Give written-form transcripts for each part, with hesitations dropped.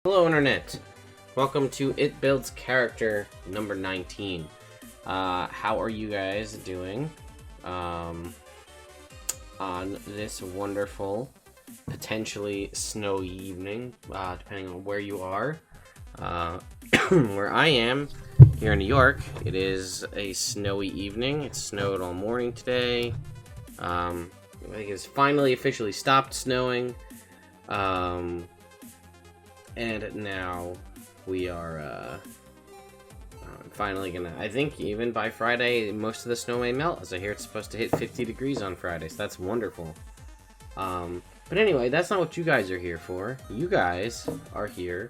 Hello Internet! Welcome to It Builds Character number 19. How are you guys doing on this wonderful, potentially snowy evening, depending on where you are. Where I am, here in New York, it is a snowy evening. It snowed all morning today. I think it's finally officially stopped snowing. And now we are finally gonna, I think even by Friday, most of the snow may melt, as I hear it's supposed to hit 50 degrees on Friday, so that's wonderful. But anyway, that's not what you guys are here for. You guys are here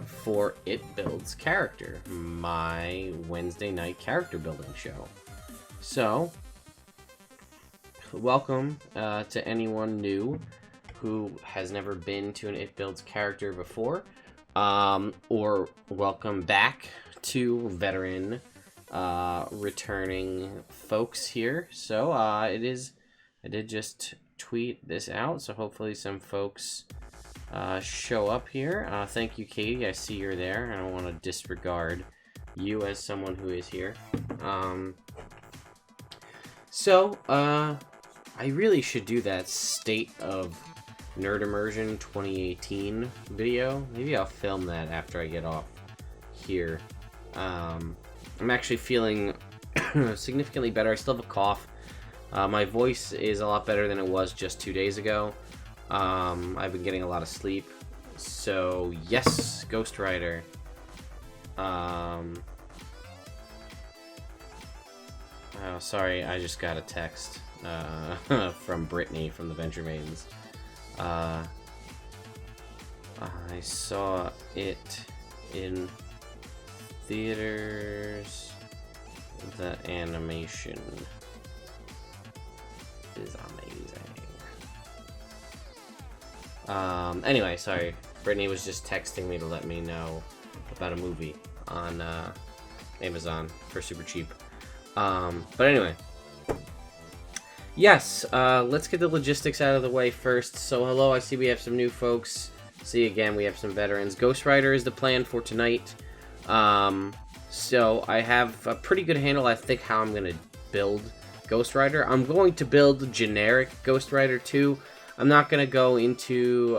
for It Builds Character, my Wednesday night character building show. So, welcome to anyone new who has never been to an It Builds Character before, or welcome back to veteran, returning folks here. So, I did just tweet this out, so hopefully some folks show up here. Thank you, Katie, I see you're there. I don't want to disregard you as someone who is here. I really should do that State of Nerd Immersion 2018 video. Maybe I'll film that after I get off here. I'm actually feeling significantly better. I still have a cough. My voice is a lot better than it was just 2 days ago. I've been getting a lot of sleep. So, yes, Ghost Rider. Oh, sorry, I just got a text from Brittany from the Venture Maidens. I saw it in theaters. The animation is amazing. Anyway, sorry. Brittany was just texting me to let me know about a movie on Amazon for super cheap. But anyway. Yes, let's get the logistics out of the way first. So, hello, I see we have some new folks. See, again, we have some veterans. Ghost Rider is the plan for tonight. So, I have a pretty good handle, I think, how I'm going to build Ghost Rider. I'm going to build generic Ghost Rider 2. I'm not going to go into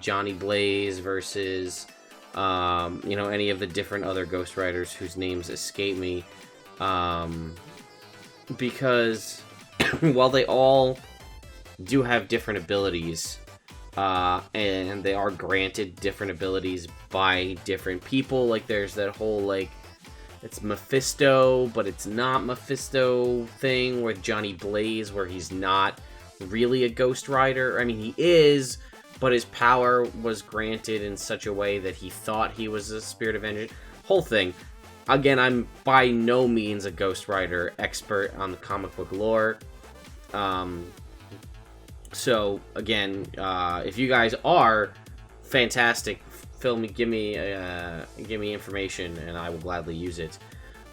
Johnny Blaze versus, any of the different other Ghost Riders whose names escape me. Because while they all do have different abilities, and they are granted different abilities by different people, like there's that whole, like, it's Mephisto, but it's not Mephisto thing with Johnny Blaze, where he's not really a Ghost Rider. I mean, he is, but his power was granted in such a way that he thought he was a Spirit of Vengeance. Whole thing. Again, I'm by no means a Ghost Rider expert on the comic book lore. So again, if you guys are fantastic, give me information and I will gladly use it.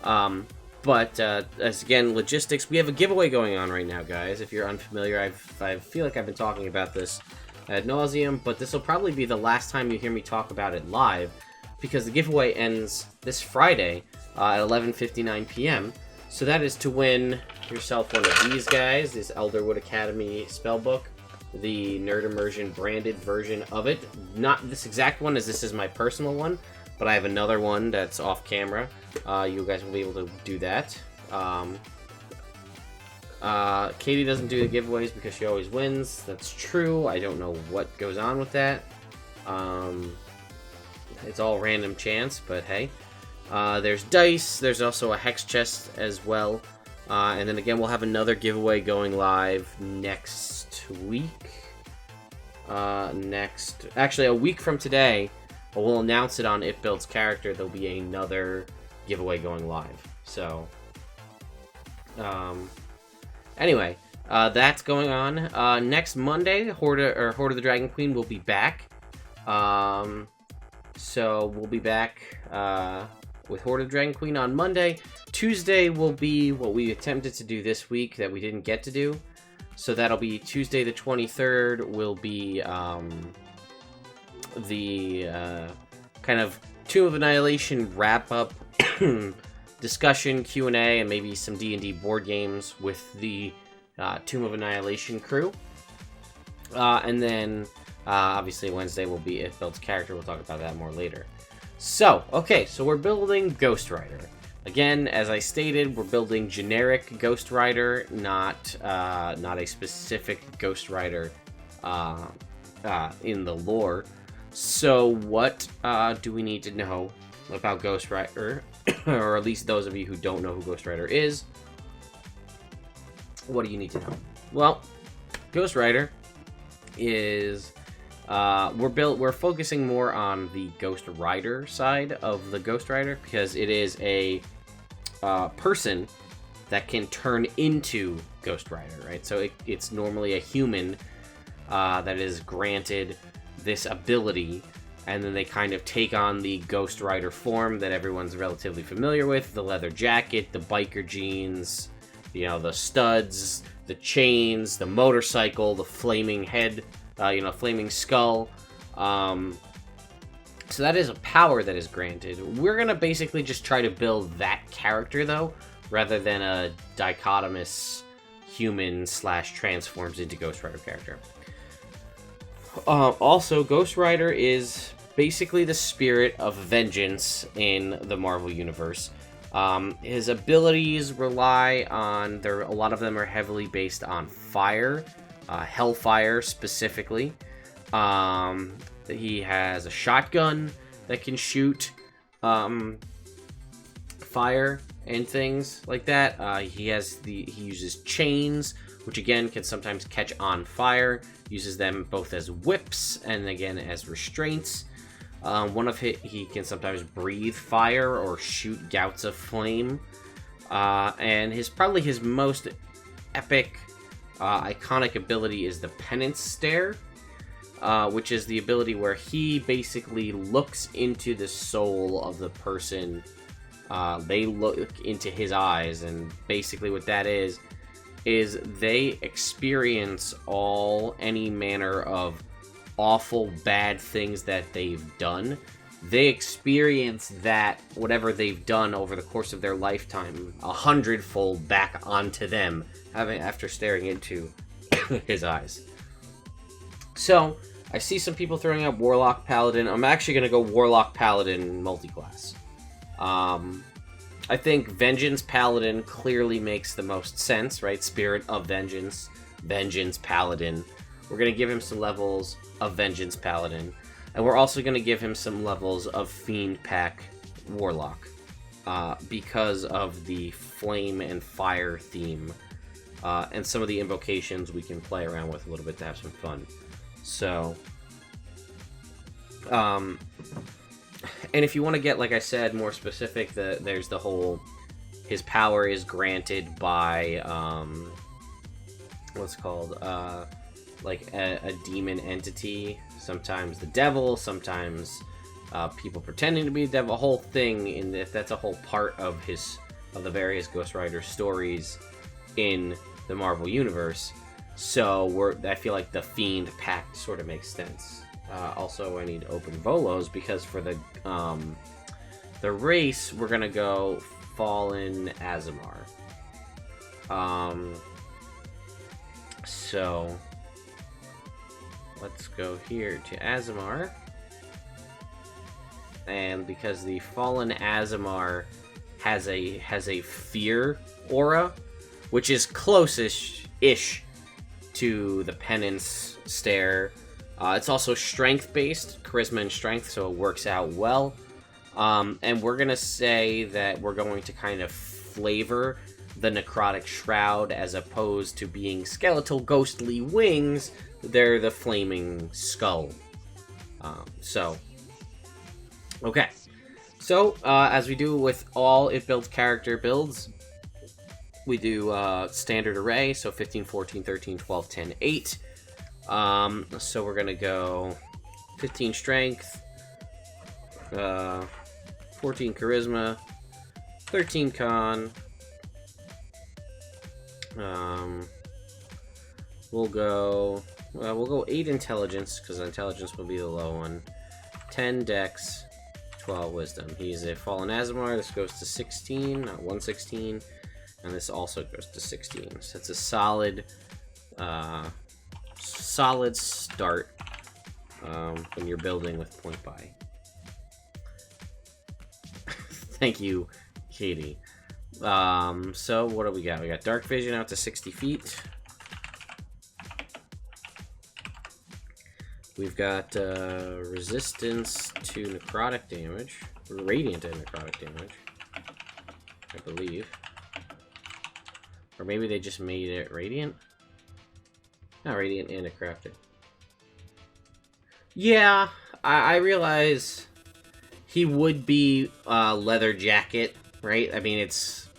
But as again, logistics, we have a giveaway going on right now, guys. If you're unfamiliar, I feel like I've been talking about this ad nauseum, but this will probably be the last time you hear me talk about it live, because the giveaway ends this Friday at 11:59 p.m. So that is to win yourself one of these guys, this Elderwood Academy spellbook, the Nerd Immersion branded version of it. Not this exact one, as this is my personal one, but I have another one that's off camera. You guys will be able to do that. Katie doesn't do the giveaways because she always wins. That's true. I don't know what goes on with that. It's all random chance, but hey. There's dice. There's also a hex chest as well. And then again, we'll have another giveaway going live next week. Actually, a week from today, we'll announce it on It Builds Character. There'll be another giveaway going live. So, anyway, that's going on. Next Monday, Horde of the Dragon Queen will be back. So we'll be back with Horde of the Dragon Queen on Monday. Tuesday will be what we attempted to do this week that we didn't get to do. So that'll be Tuesday the 23rd will be the kind of Tomb of Annihilation wrap-up discussion, Q&A, and maybe some D&D board games with the Tomb of Annihilation crew. And then, obviously, Wednesday will be It Builds Character. We'll talk about that more later. So, okay, so we're building Ghost Rider. Again, as I stated, we're building generic Ghost Rider, not a specific Ghost Rider in the lore. So what do we need to know about Ghost Rider? Or at least those of you who don't know who Ghost Rider is. What do you need to know? Well, Ghost Rider is... we're focusing more on the Ghost Rider side of the Ghost Rider because it is a person that can turn into Ghost Rider, right? So it's normally a human that is granted this ability, and then they kind of take on the Ghost Rider form that everyone's relatively familiar with: the leather jacket, the biker jeans, you know, the studs, the chains, the motorcycle, the flaming head, flaming skull. So that is a power that is granted. We're gonna basically just try to build that character, though, rather than a dichotomous human / transforms into Ghost Rider character. Also, Ghost Rider is basically the spirit of vengeance in the Marvel Universe. His abilities rely on... a lot of them are heavily based on fire. Hellfire, specifically. He has a shotgun that can shoot fire and things like that. He uses chains, which again can sometimes catch on fire. Uses them both as whips and again as restraints. He can sometimes breathe fire or shoot gouts of flame. And probably his most epic, iconic ability is the Penance Stare, which is the ability where he basically looks into the soul of the person. They look into his eyes, and basically what that is they experience any manner of awful, bad things that they've done. They experience that, whatever they've done over the course of their lifetime, 100-fold back onto them, after staring into his eyes. So, I see some people throwing out Warlock Paladin. I'm actually going to go Warlock Paladin multiclass. I think Vengeance Paladin clearly makes the most sense, right? Spirit of Vengeance, Vengeance Paladin. We're going to give him some levels of Vengeance Paladin. And we're also going to give him some levels of Fiend Pack Warlock. Because of the flame and fire theme. And some of the invocations we can play around with a little bit to have some fun. So... and if you want to get, like I said, more specific, there's the whole... His power is granted by, what's called, like a demon entity. Sometimes the devil, sometimes people pretending to be the devil. A whole thing, that's a whole part of the various Ghost Rider stories in the Marvel Universe. So I feel like the Fiend Pact sort of makes sense. Also, I need to open Volos because for the race, we're gonna go Fallen Azamar. So let's go here to Azamar, and because the Fallen Azamar has a fear aura, which is close-ish to the Penance Stare. It's also strength-based, charisma and strength, so it works out well. And we're going to say that we're going to kind of flavor the Necrotic Shroud as opposed to being skeletal ghostly wings. They're the flaming skull. Okay. So, as we do with all It Builds character builds, we do standard array, so 15, 14, 13, 12, 10, 8. So we're gonna go 15 strength, 14 charisma, 13 con. We'll go 8 intelligence because intelligence will be the low one. 10 dex, 12 wisdom. He's a Fallen Azamar. This goes to 16, not 116. And this also goes to 16. So it's a solid, solid start when you're building with point buy. Thank you, Katie. So what do we got? We got Dark Vision out to 60 feet. We've got resistance to necrotic damage, radiant and necrotic damage, I believe. Or maybe they just made it radiant? Not radiant and necrotic. Yeah, I realize he would be leather jacket, right? I mean, it's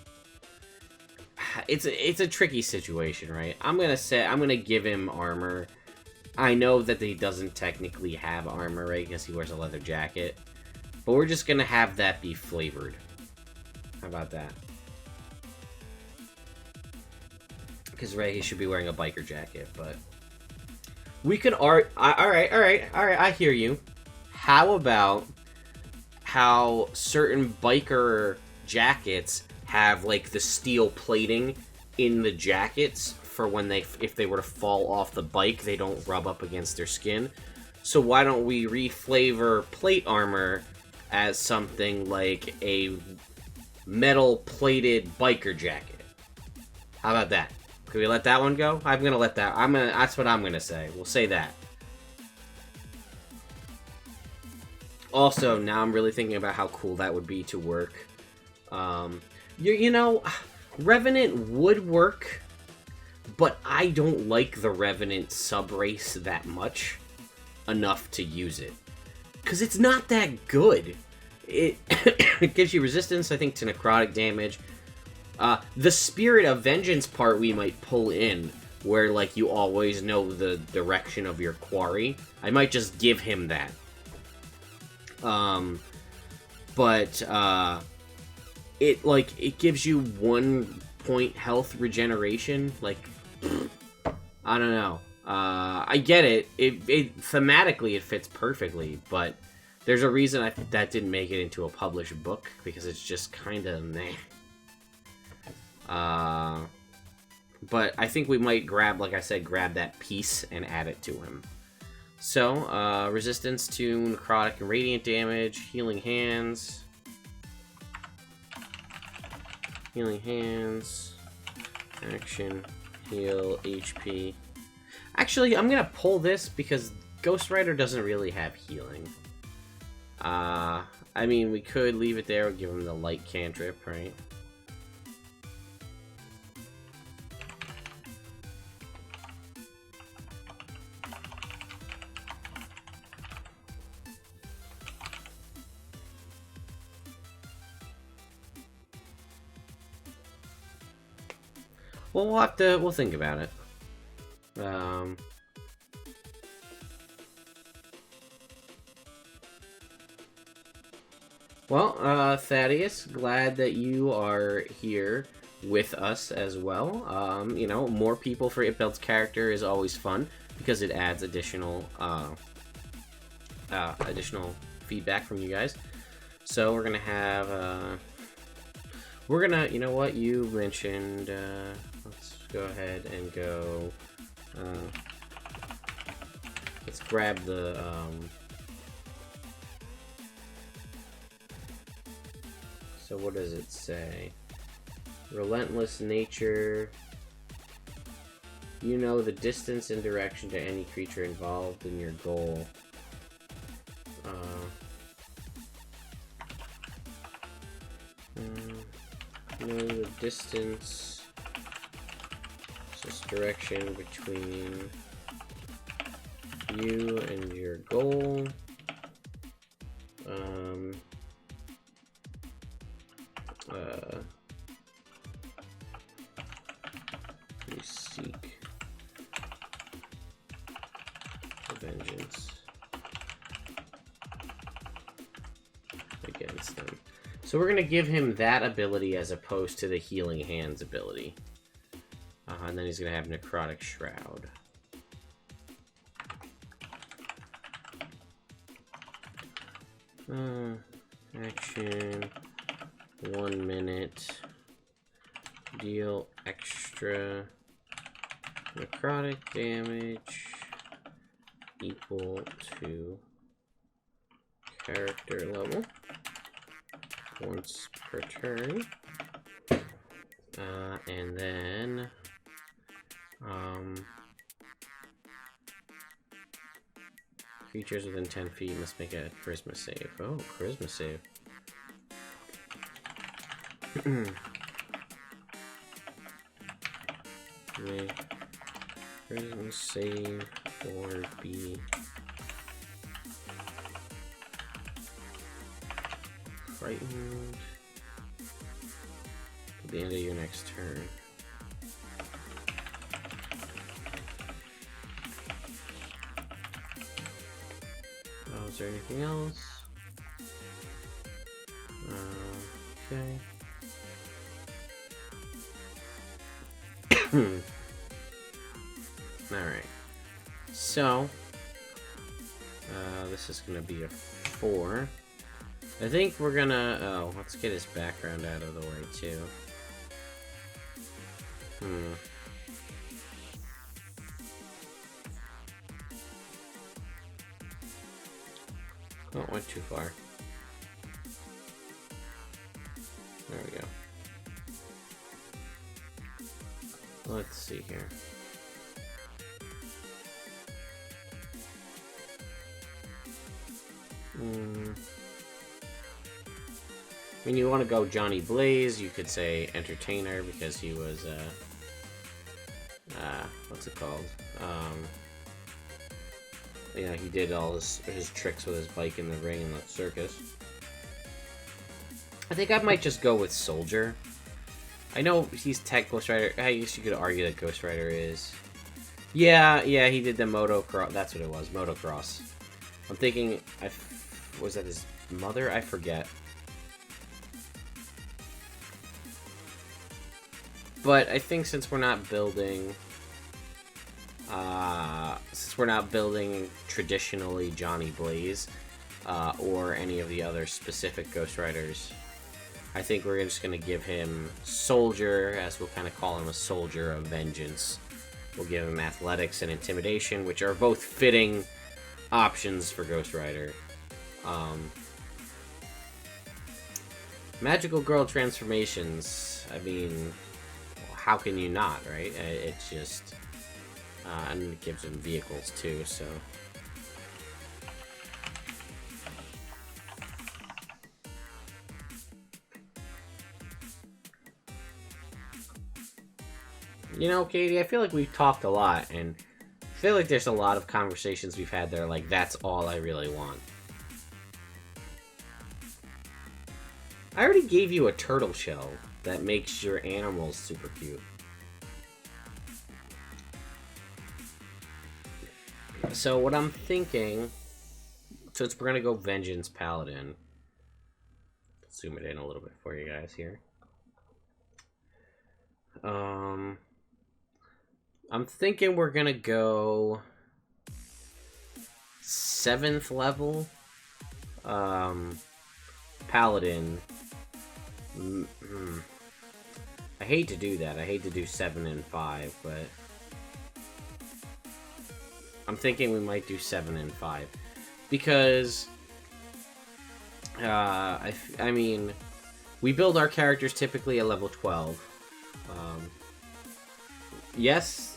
a tricky situation, right? I'm gonna give him armor. I know that he doesn't technically have armor, right? Because he wears a leather jacket. But we're just gonna have that be flavored. How about that? Because, right, he should be wearing a biker jacket, but... We could alright, I hear you. How about how certain biker jackets have, like, the steel plating in the jackets for when if they were to fall off the bike, they don't rub up against their skin. So why don't we reflavor plate armor as something like a metal-plated biker jacket? How about that? Can we let that one go? I'm gonna let that. That's what I'm gonna say. We'll say that. Also, now I'm really thinking about how cool that would be to work. You know, Revenant would work, but I don't like the Revenant subrace that much enough to use it. Because it's not that good. It, it gives you resistance, I think, to necrotic damage. The Spirit of Vengeance part we might pull in, where, like, you always know the direction of your quarry. I might just give him that. It gives you 1 point health regeneration. Like, I don't know. I get it. It thematically, it fits perfectly, but there's a reason that didn't make it into a published book, because it's just kind of meh. But I think we might grab, like I said, grab that piece and add it to him. So, resistance to necrotic and radiant damage, healing hands. Healing hands. Action. Heal. HP. Actually, I'm gonna pull this because Ghost Rider doesn't really have healing. I mean, we could leave it there and give him the light cantrip, right? Well, we'll think about it. Well, Thaddeus, glad that you are here with us as well. You know, more people for Itbelt's character is always fun, because it adds additional feedback from you guys. So we're gonna have, you know what, you mentioned, let's go ahead and go, let's grab the, so what does it say? Relentless nature. You know the distance and direction to any creature involved in your goal. Know the distance, just direction between you and your goal. You seek vengeance against them. So we're going to give him that ability as opposed to the Healing Hands ability. And then he's going to have Necrotic Shroud. Action, 1 minute, deal extra necrotic damage equal to character level once per turn. And then creatures within 10 feet must make a charisma save. Oh, charisma save. Make charisma save or be frightened at the end of your next turn. Oh, is there anything else? Okay. Alright. So, this is gonna be a 4. I think we're gonna... Oh, let's get his background out of the way, too. Oh, it went too far. There we go. Let's see here. I mean, you want to go Johnny Blaze, you could say Entertainer, because he was, what's it called? You know, he did all his tricks with his bike in the ring in the circus. I think I might just go with Soldier. I know he's tech Ghost Rider. I guess you could argue that Ghost Rider is... Yeah, he did the motocross. That's what it was, motocross. I'm thinking... Was that his mother? I forget. But I think since we're not building... traditionally Johnny Blaze, or any of the other specific Ghost Riders, I think we're just going to give him Soldier, as we'll kind of call him a Soldier of Vengeance. We'll give him Athletics and Intimidation, which are both fitting options for Ghost Rider. Magical Girl transformations, I mean, how can you not, right? It's just... and it gives him vehicles too, so... You know, Katie, I feel like we've talked a lot, and I feel like there's a lot of conversations we've had that are like, that's all I really want. I already gave you a turtle shell that makes your animals super cute. So what I'm thinking... So we're going to go Vengeance Paladin. Zoom it in a little bit for you guys here. I'm thinking we're gonna go 7th level Paladin. I hate to do that. I hate to do 7 and 5, but I'm thinking we might do 7 and 5 because I mean, we build our characters typically at level 12. Yes,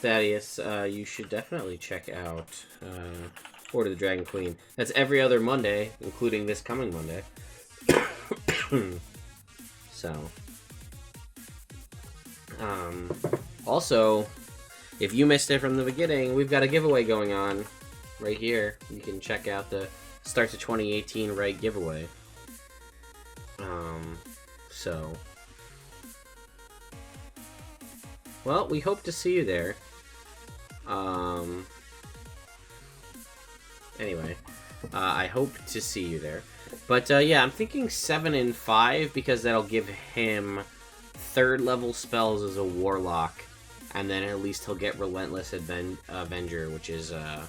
Thaddeus, you should definitely check out Order of the Dragon Queen. That's every other Monday, including this coming Monday. So, also, if you missed it from the beginning, we've got a giveaway going on right here. You can check out the Start to 2018 Reg giveaway. Well, we hope to see you there. Anyway, I hope to see you there. But, yeah, I'm thinking 7 and 5 because that'll give him 3rd level spells as a Warlock. And then at least he'll get Relentless Avenger, which is a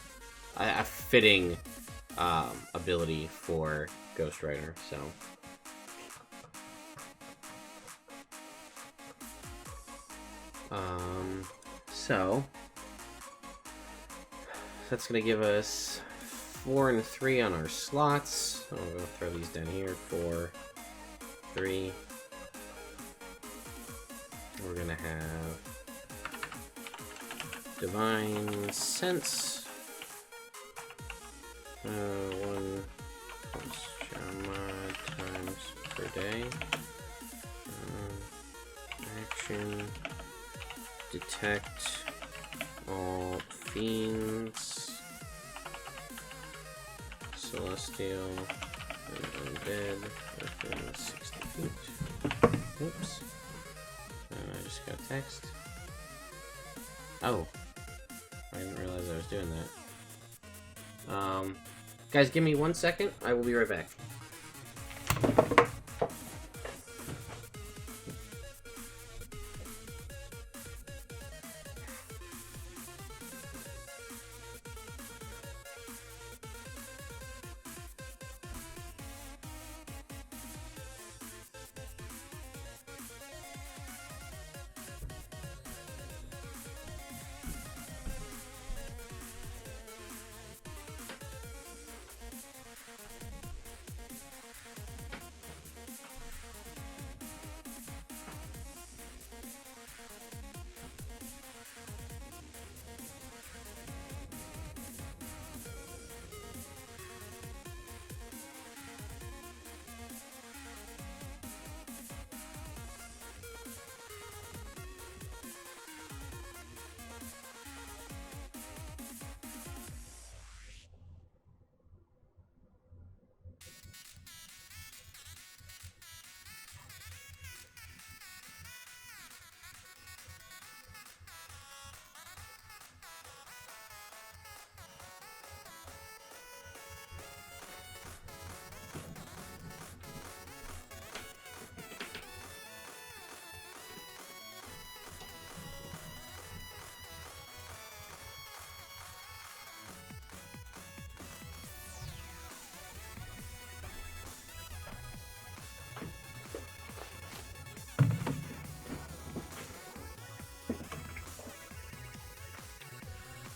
fitting ability for Ghost Rider. So that's gonna give us 4 and 3 on our slots. I'm gonna throw these down here. 4, 3. We're gonna have Divine Sense. 1 mod times per day. Action. Detect all fiends. Celestial and undead within 60 feet. Oops. I just got text. Oh. I didn't realize I was doing that. Guys, give me 1 second. I will be right back.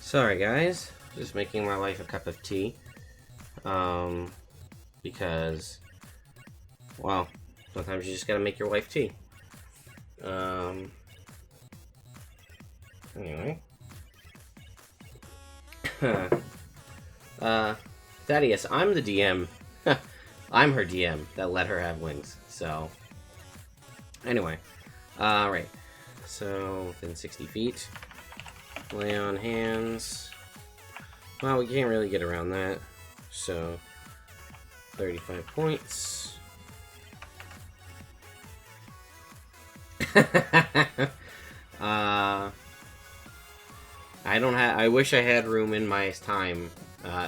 Sorry guys, just making my wife a cup of tea, because, well, sometimes you just gotta make your wife tea. Anyway. Thaddeus, I'm the DM. I'm her DM that let her have wings, so. Anyway, right. So, within 60 feet. Lay on hands. Well, we can't really get around that. So, 35 points. I wish I had room in my time,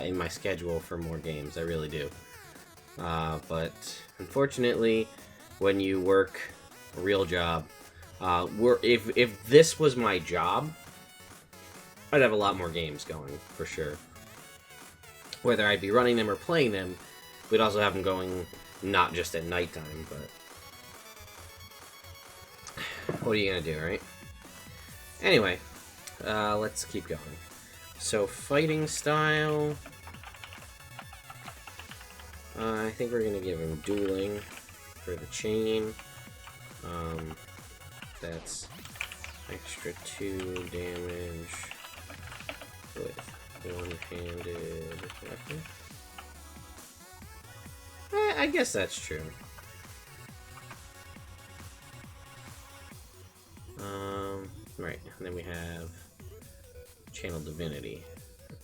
in my schedule for more games. I really do. But unfortunately, when you work a real job, if this was my job, I'd have a lot more games going, for sure. Whether I'd be running them or playing them, we'd also have them going not just at nighttime, but what are you gonna do, right? Anyway, let's keep going. So, fighting style. I think we're gonna give him dueling for the chain. That's extra 2 damage with one-handed weapon. I guess that's true. Right, and then we have Channel Divinity.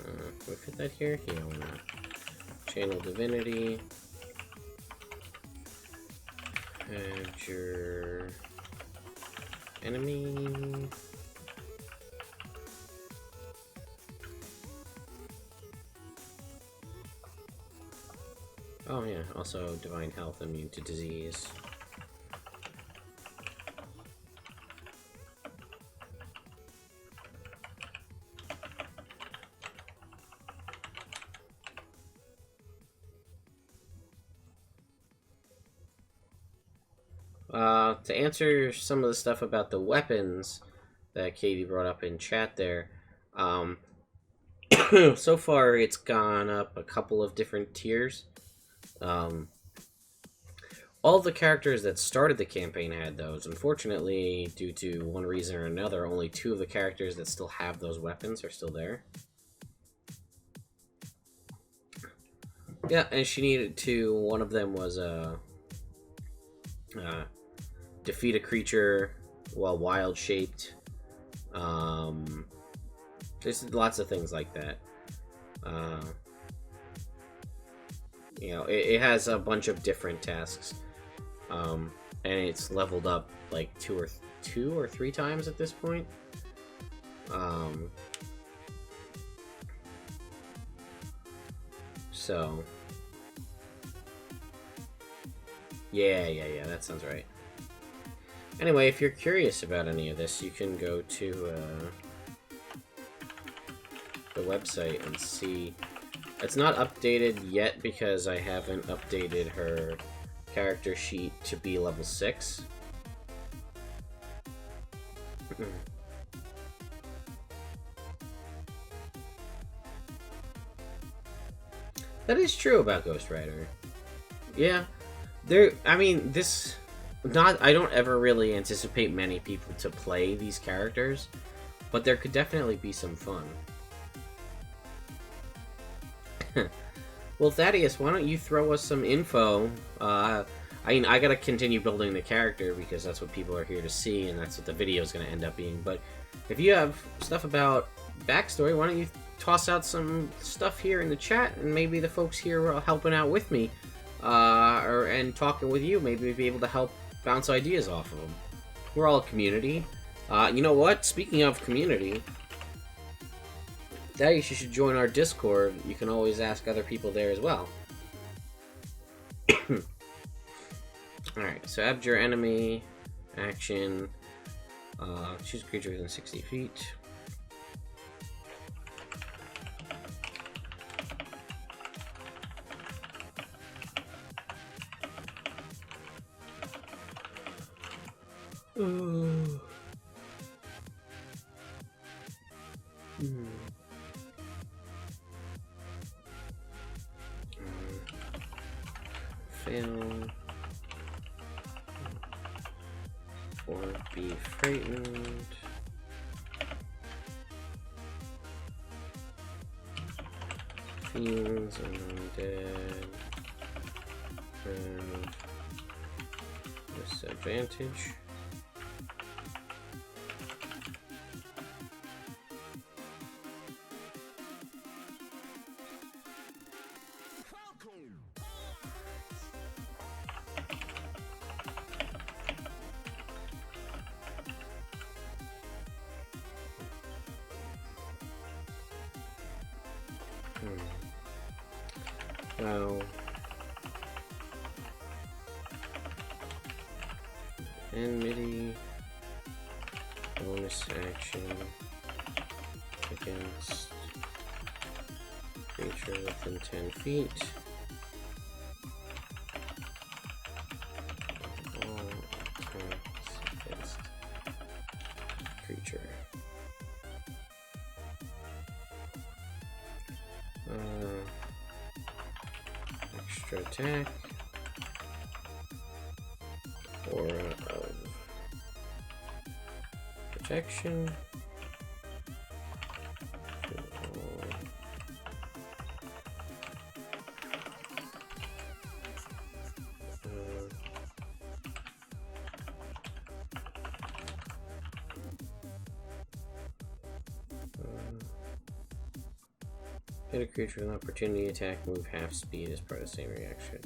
Can we fit that here? Yeah, why not? Channel Divinity. Add your enemy. Oh yeah, also Divine Health, immune to disease. to answer some of the stuff about the weapons that Katie brought up in chat there, so far it's gone up a couple of different tiers. All the characters that started the campaign had those. Unfortunately, due to one reason or another, only 2 of the characters that still have those weapons are still there. Yeah, and she needed to. One of them was defeat a creature while wild shaped. There's lots of things like that. You know, it has a bunch of different tasks, and it's leveled up like two or three times at this point. So yeah, that sounds right. Anyway, if you're curious about any of this, you can go to the website and see. It's not updated yet because I haven't updated her character sheet to be level 6. That is true about Ghost Rider. Yeah. I don't ever really anticipate many people to play these characters, but there could definitely be some fun. Well, Thaddeus, why don't you throw us some info? I gotta continue building the character because that's what people are here to see, and that's what the video is gonna end up being. But if you have stuff about backstory, why don't you toss out some stuff here in the chat, and maybe the folks here are helping out with me, and talking with you, maybe be able to help bounce ideas off of them. We're all a community. You know what? Speaking of community, Thaddeus, you should join our Discord. You can always ask other people there as well. Alright, so add your enemy, action, choose a creature within 60 feet. Fail. Or be frightened. Fiends and undead. Disadvantage. Now, enmity, bonus action against creature within 10 feet. All attacks against creature. Extra attack. Aura of protection. Hit a creature with an opportunity attack, move half speed as part of the same reaction.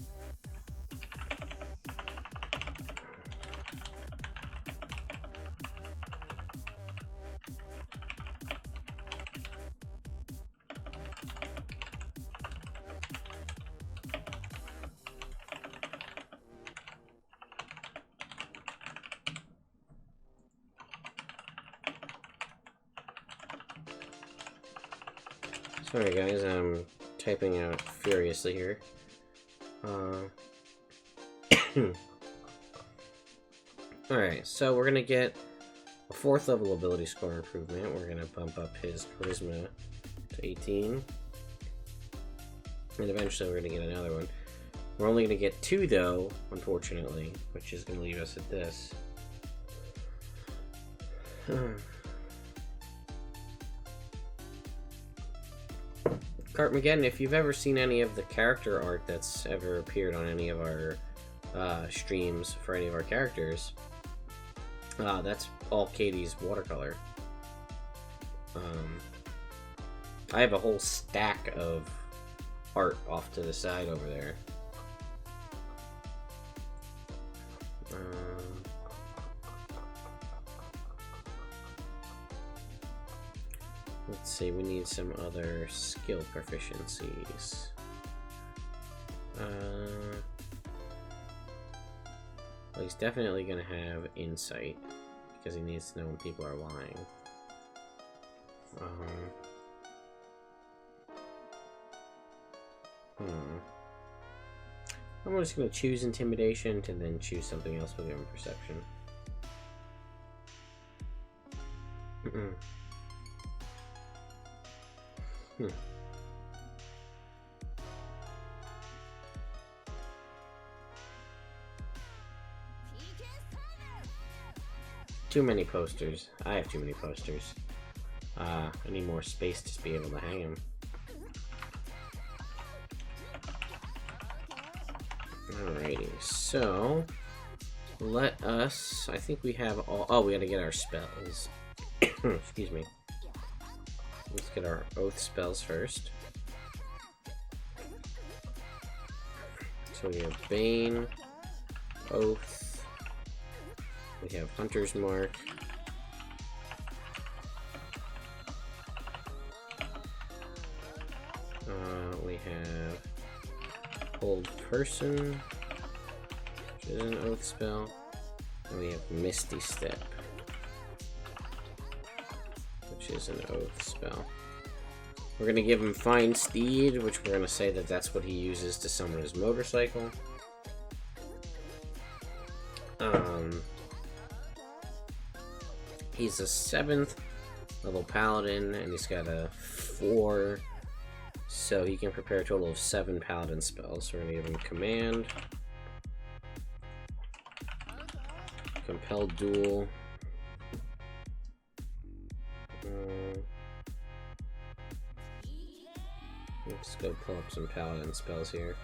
Sorry guys, I'm typing out furiously here. Alright, so we're gonna get a 4th level ability score improvement. We're gonna bump up his charisma to 18. And eventually we're gonna get another one. We're only gonna get 2 though, unfortunately, which is gonna leave us at this. Cartmageddon, if you've ever seen any of the character art that's ever appeared on any of our streams for any of our characters, that's all Katie's watercolor. I have a whole stack of art off to the side over there. Let's see, we need some other skill proficiencies. Well, he's definitely gonna have insight because he needs to know when people are lying. I'm just gonna choose intimidation and then choose something else. We'll give him perception. Too many posters. I have too many posters. I need more space to be able to hang them. Alrighty, so let us. I think we have all. Oh, we gotta get our spells. Excuse me. Let's get our oath spells first. So we have Bane, Oath. We have Hunter's Mark. We have Hold Person, which is an oath spell. And we have Misty Step, which is an oath spell. We're gonna give him Fine Steed, which we're gonna say that that's what he uses to summon his motorcycle. He's a 7th level paladin, and he's got a 4, so he can prepare a total of 7 paladin spells. So we're gonna give him Command, Compel Duel, let's go pull up some paladin spells here.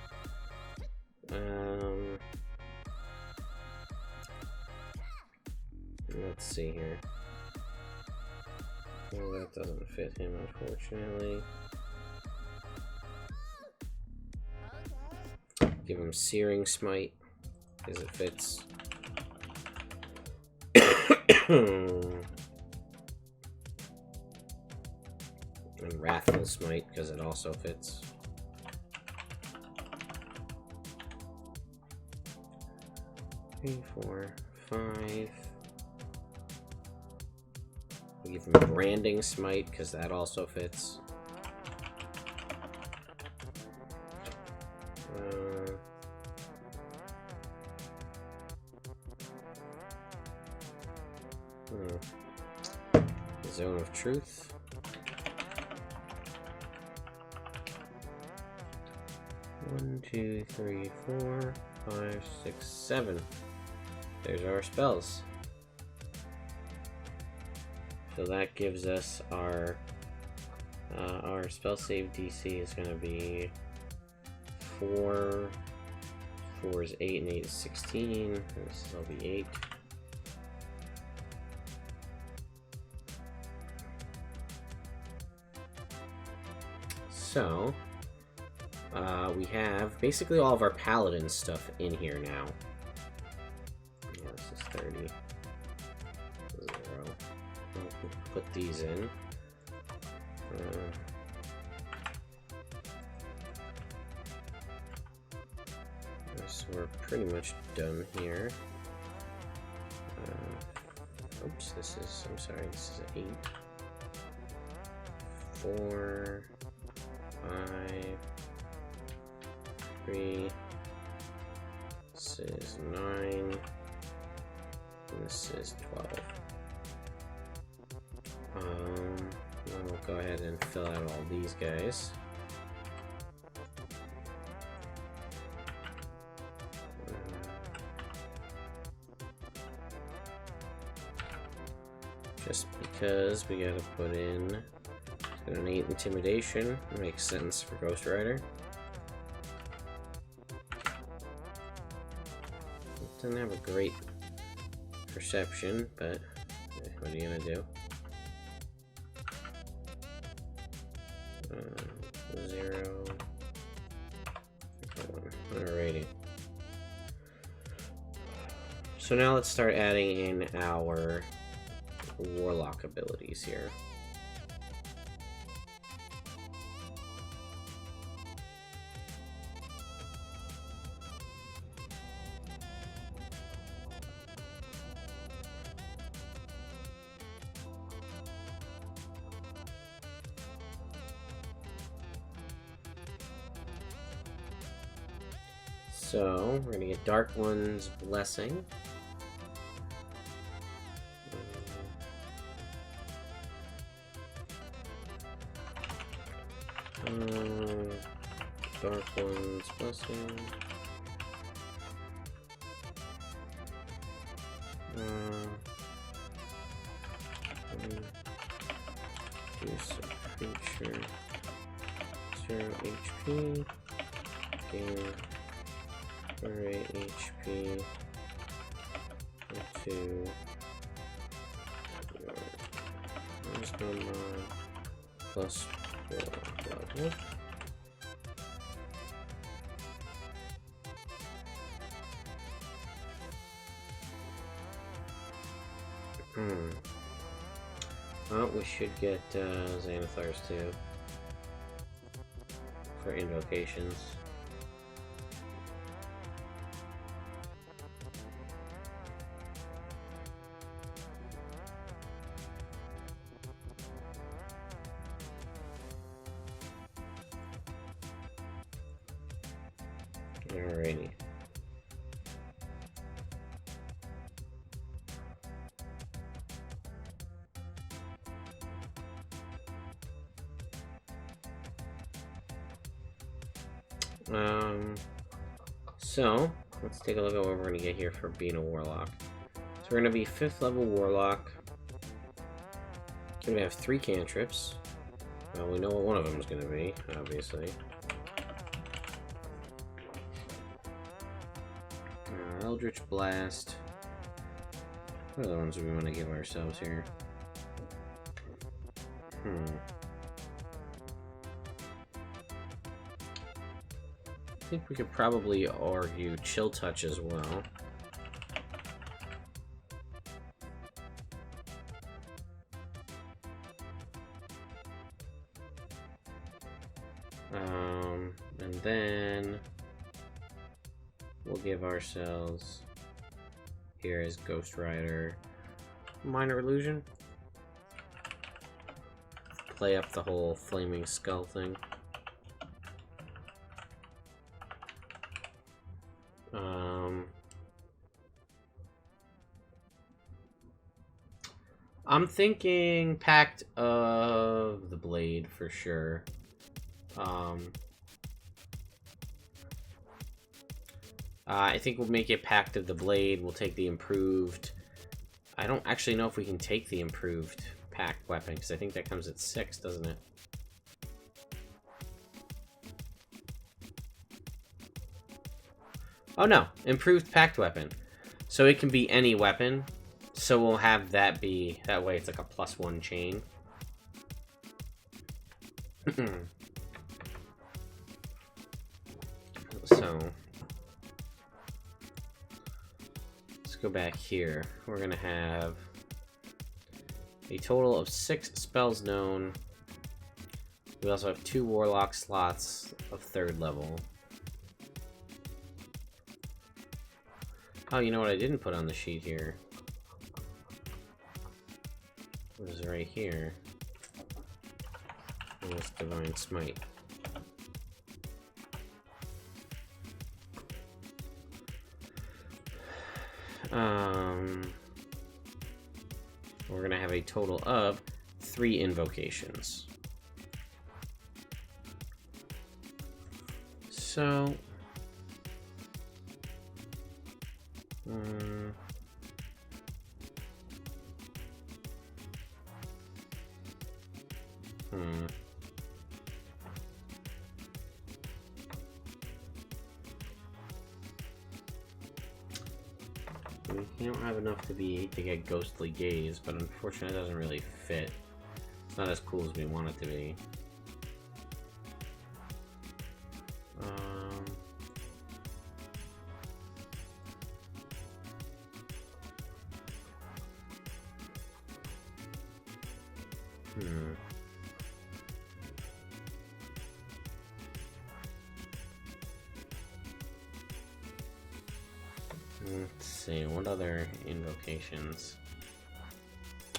Let's see here. Well, that doesn't fit him, unfortunately. Give him Searing Smite, because it fits. And Wrathful Smite, because it also fits. Three, 4, 5. We give him Branding Smite, because that also fits. Zone of Truth. One, 2, 3, 4, 5, 6, 7. There's our spells. So that gives us our spell save DC is going to be 4. 4 is 8 and 8 is 16. This will be 8. So we have basically all of our paladin stuff in here now. Yeah, this is 30. 0. We'll put these in. So we're pretty much done here. Oops, this is, I'm sorry, this is 8. 4, 5, 3, this is 9, And this is 12. Then we'll go ahead and fill out all these guys. Just because we gotta put in an 8 intimidation. It makes sense for Ghost Rider. It doesn't have a great perception, but what are you gonna do? 0. Alrighty. So now let's start adding in our Warlock abilities here. So, we're gonna get Dark One's Blessing. Dark One's Blessing. Use a creature. 0 HP. Gain 8 HP. To +1 mod +4 level. Oh, we should get Xanathars too for invocations. Alrighty. So let's take a look at what we're gonna get here for being a warlock. So we're gonna be 5th level warlock. Gonna have 3 cantrips. Well, we know what one of them is gonna be, obviously. Eldritch Blast. What are the ones we want to give ourselves here? I think we could probably argue Chill Touch as well. And then we'll give ourselves here as Ghost Rider Minor Illusion. Play up the whole Flaming Skull thing. I'm thinking Pact of the Blade for sure. I think we'll make it Pact of the Blade. We'll take the improved. I don't actually know if we can take the improved Pact weapon, because I think that comes at 6, doesn't it? Oh no, improved Pact weapon. So it can be any weapon. So we'll have that be, that way it's like a +1 chain. So let's go back here. We're gonna have a total of 6 spells known. We also have 2 warlock slots of 3rd level. Oh, you know what I didn't put on the sheet here? It was right here. And it's Divine Smite. We're gonna have a total of 3 invocations. So... We don't have enough to get Ghostly Gaze, but unfortunately it doesn't really fit. It's not as cool as we want it to be. Let's see, what other invocations?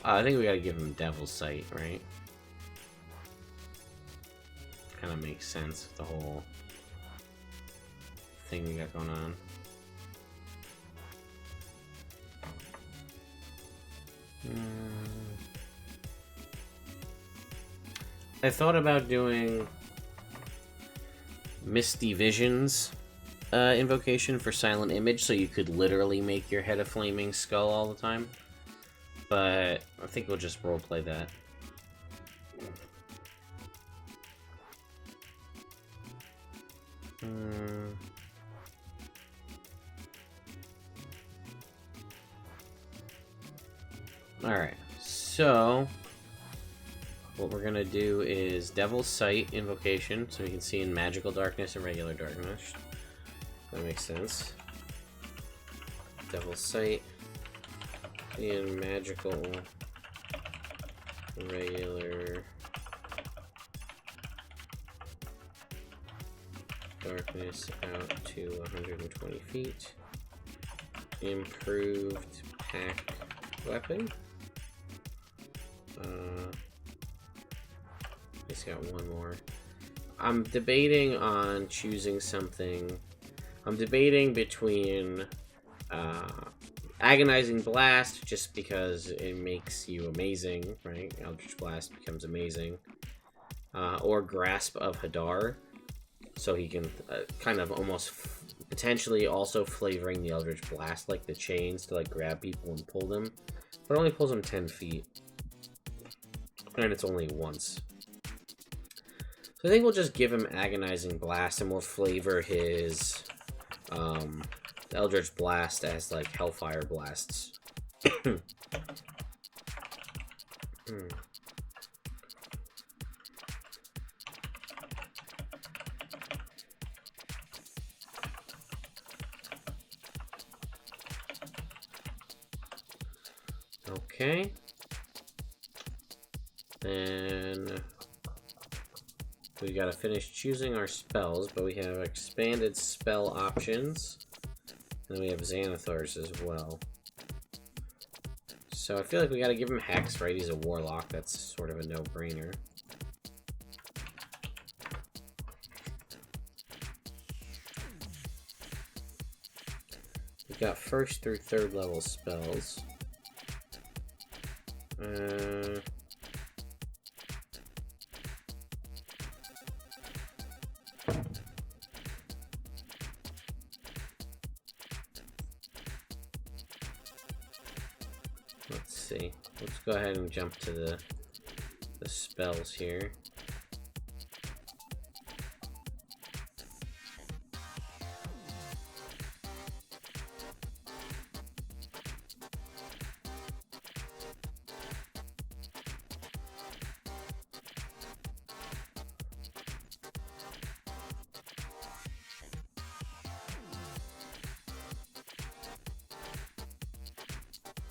I think we gotta give him Devil's Sight, right? Kind of makes sense with the whole thing we got going on. I thought about doing Misty Visions invocation for Silent Image, so you could literally make your head a flaming skull all the time. But I think we'll just roleplay that. Alright, so what we're gonna do is Devil's Sight invocation, so we can see in magical darkness and regular darkness. That makes sense. Devil's Sight in magical, regular, darkness out to 120 feet. Improved pack weapon. Just got one more. I'm debating on choosing something. I'm debating between Agonizing Blast, just because it makes you amazing, right? Eldritch Blast becomes amazing. Or Grasp of Hadar, so he can kind of almost potentially also flavoring the Eldritch Blast, like the chains to like grab people and pull them. But it only pulls them 10 feet. And it's only once. So I think we'll just give him Agonizing Blast, and we'll flavor his Eldritch Blast as like Hellfire Blasts. Okay. Then we gotta finish choosing our spells, but we have expanded spell options. And we have Xanathars as well. So I feel like we gotta give him Hex, right? He's a Warlock. That's sort of a no-brainer. We've got 1st through 3rd level spells. Let's see. Let's go ahead and jump to the spells here.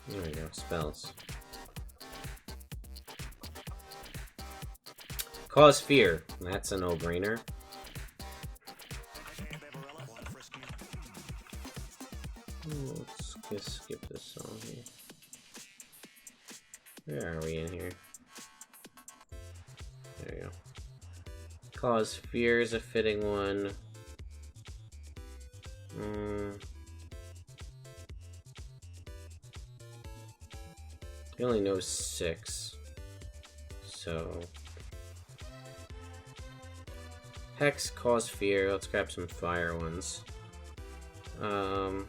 There we go, spells. Cause Fear. That's a no-brainer. Let's just skip this song here. Where are we in here? There we go. Cause Fear is a fitting one. He only knows 6. So... Hex, Cause Fear. Let's grab some fire ones. We'll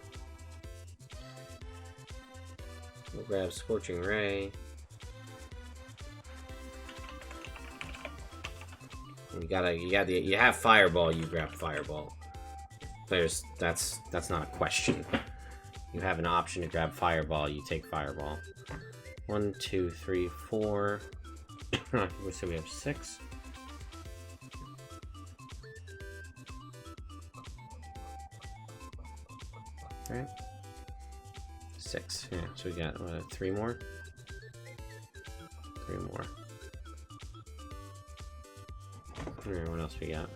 grab Scorching Ray. You have Fireball, you grab Fireball. That's not a question. You have an option to grab Fireball, you take Fireball. 1, 2, 3, 4. So we have 6. Right? 6. Yeah, so we got 3 more. 3 more. Alright, what else we got?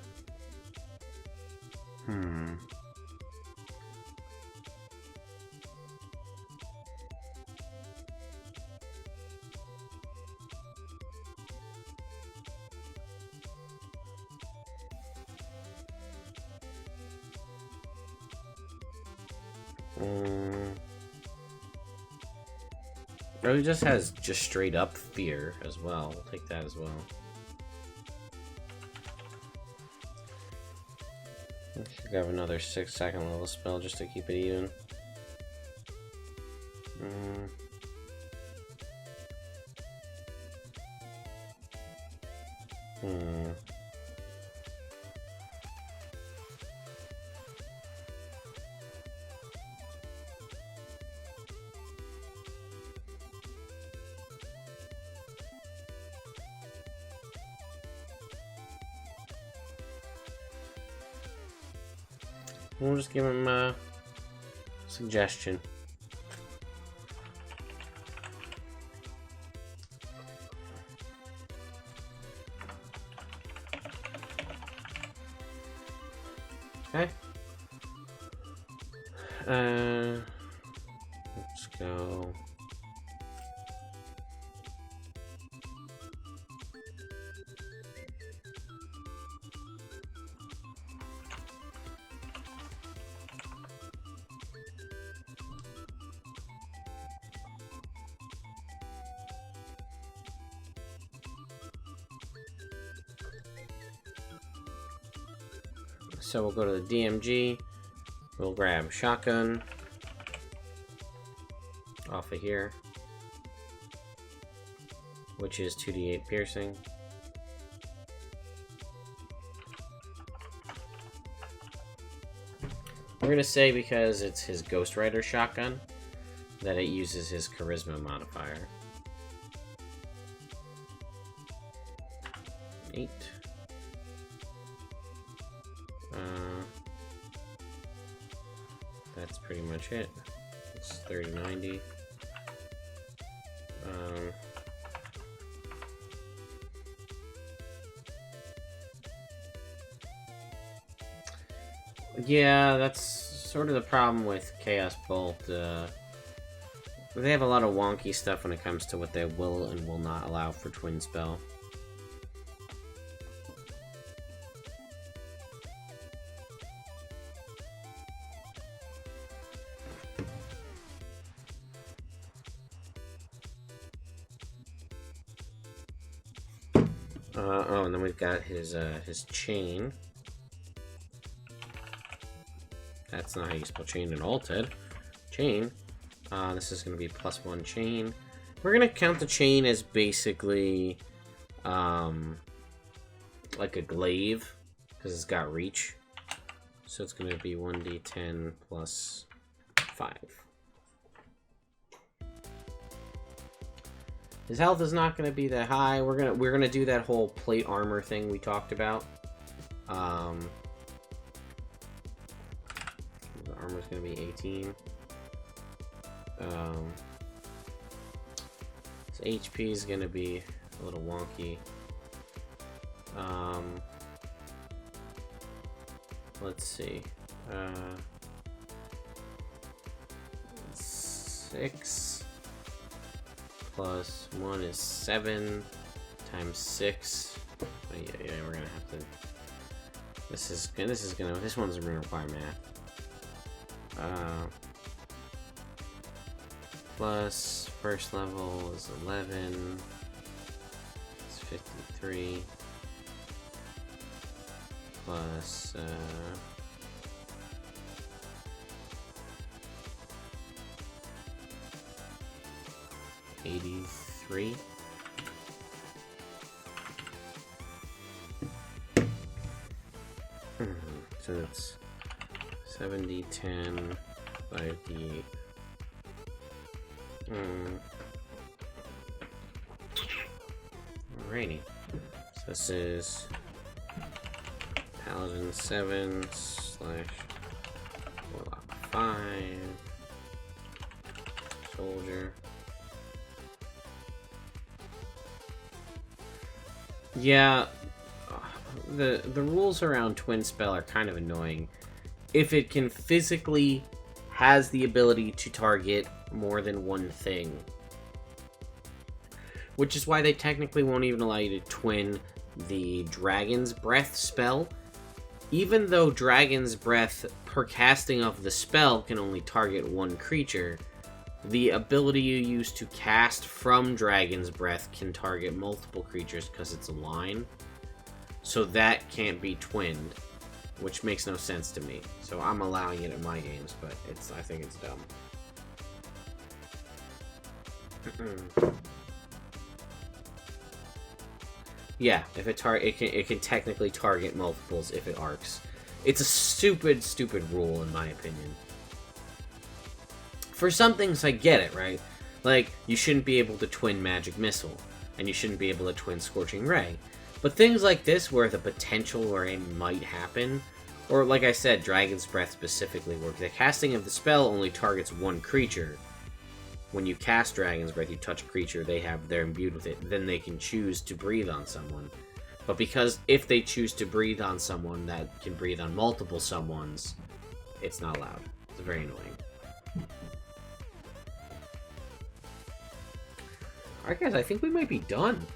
Oh, he just has straight up fear as well. We'll take that as well. Let's grab another 6-second level spell just to keep it even. We'll just give him a suggestion. Okay. Let's go. So we'll go to the DMG, we'll grab Shotgun off of here, which is 2d8 piercing. We're gonna say because it's his Ghost Rider shotgun that it uses his Charisma modifier. 8. That's pretty much it. It's 30-90. Yeah, that's sort of the problem with Chaos Bolt. They have a lot of wonky stuff when it comes to what they will and will not allow for Twin Spell. Oh, and then we've got his chain. That's not how you spell chain in Alted. Chain. This is going to be +1 chain. We're going to count the chain as basically like a glaive, because it's got reach. So it's going to be 1d10 plus 5. His health is not going to be that high. We're gonna do that whole plate armor thing we talked about. The armor's going to be 18. So HP is going to be a little wonky. Let's see. 6 plus 1 is 7 times 6. Oh, yeah, we're gonna have to. This one's gonna require math. plus first level is 11. It's 53. Plus 83. So that's 70, 10, 58. Alrighty. So this is Paladin 7 / Warlock 5. Soldier. Yeah, the rules around Twin Spell are kind of annoying. If it can physically has the ability to target more than one thing. Which is why they technically won't even allow you to twin the Dragon's Breath spell. Even though Dragon's Breath, per casting of the spell, can only target one creature, the ability you use to cast from Dragon's Breath can target multiple creatures because it's a line. So that can't be twinned, which makes no sense to me. So I'm allowing it in my games, but I think it's dumb. Yeah, if it can technically target multiples if it arcs. It's a stupid rule in my opinion. For some things I get it, right? Like, you shouldn't be able to twin Magic Missile, and you shouldn't be able to twin Scorching Ray. But things like this, where the potential where it might happen, or like I said, Dragon's Breath specifically, where the casting of the spell only targets one creature. When you cast Dragon's Breath, you touch a creature, they're imbued with it, then they can choose to breathe on someone. But because if they choose to breathe on someone that can breathe on multiple someones, it's not allowed. It's very annoying. Alright guys, I think we might be done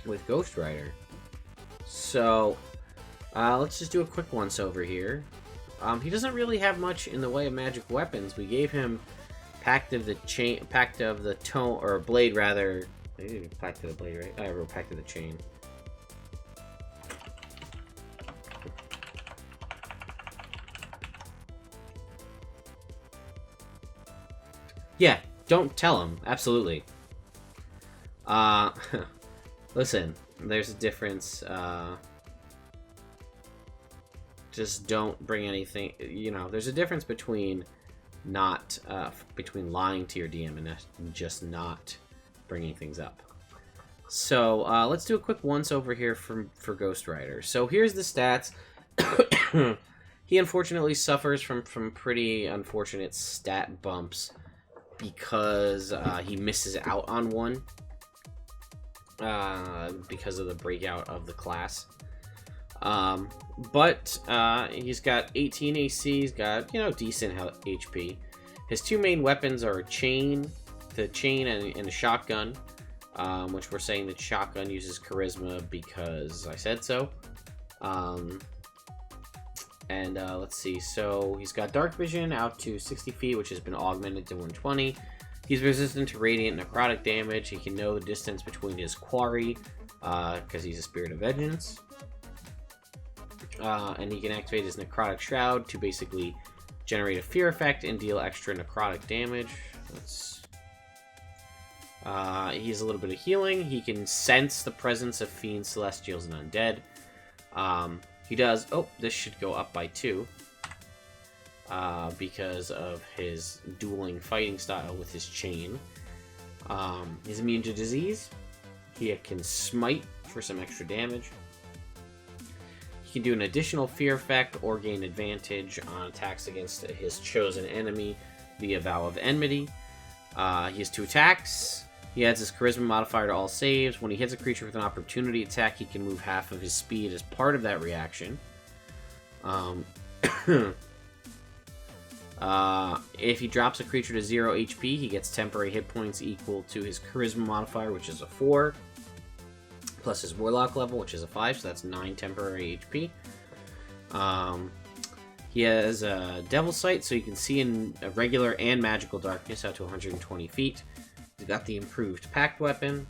with Ghost Rider. So, let's just do a quick once over here. He doesn't really have much in the way of magic weapons. We gave him Pact of the Tome, or Blade rather. I did Pact of the Blade, right? I wrote Pact of the Chain. Yeah, don't tell him. Absolutely. Listen, there's a difference. Just don't bring anything. You know, there's a difference between between lying to your DM and just not bringing things up. So let's do a quick once over here for Ghost Rider. So here's the stats. He unfortunately suffers from pretty unfortunate stat bumps because he misses out on one because of the breakout of the class. But he's got 18 AC, he's got, decent HP. His two main weapons are the chain and a shotgun, which we're saying that shotgun uses charisma because I said so. Let's see, so he's got dark vision out to 60 feet, which has been augmented to 120. He's resistant to radiant necrotic damage. He can know the distance between his quarry, because he's a spirit of vengeance. And he can activate his Necrotic Shroud to basically generate a fear effect and deal extra necrotic damage. He has a little bit of healing. He can sense the presence of fiends, celestials, and undead. He does... Oh, this should go up by 2. Because of his dueling fighting style with his chain. He's immune to disease. He can smite for some extra damage. He can do an additional fear effect or gain advantage on attacks against his chosen enemy via Vow of Enmity. He has 2 attacks. He adds his charisma modifier to all saves. When he hits a creature with an opportunity attack, he can move half of his speed as part of that reaction. If he drops a creature to 0 HP, he gets temporary hit points equal to his charisma modifier, which is a 4, plus his warlock level, which is a 5, so that's 9 temporary HP. He has Devil Sight, so you can see in regular and magical darkness out to 120 feet. He's got the improved Pact Weapon.